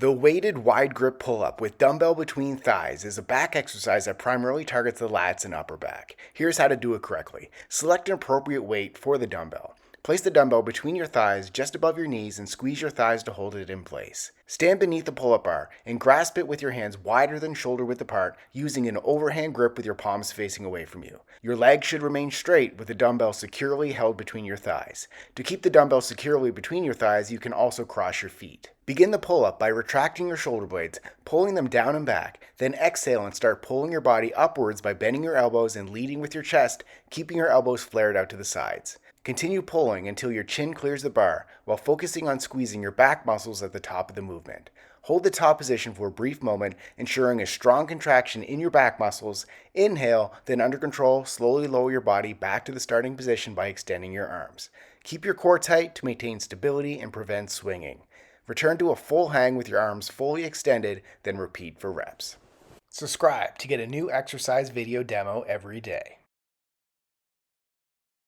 The weighted wide grip pull-up with dumbbell between thighs is a back exercise that primarily targets the lats and upper back. Here's how to do it correctly. Select an appropriate weight for the dumbbell. Place the dumbbell between your thighs just above your knees and squeeze your thighs to hold it in place. Stand beneath the pull-up bar and grasp it with your hands wider than shoulder width apart using an overhand grip with your palms facing away from you. Your legs should remain straight with the dumbbell securely held between your thighs. To keep the dumbbell securely between your thighs, you can also cross your feet. Begin the pull-up by retracting your shoulder blades, pulling them down and back, then exhale and start pulling your body upwards by bending your elbows and leading with your chest, keeping your elbows flared out to the sides. Continue pulling until your chin clears the bar while focusing on squeezing your back muscles at the top of the movement. Hold the top position for a brief moment, ensuring a strong contraction in your back muscles. Inhale, then under control, slowly lower your body back to the starting position by extending your arms. Keep your core tight to maintain stability and prevent swinging. Return to a full hang with your arms fully extended, then repeat for reps. Subscribe to get a new exercise video demo every day.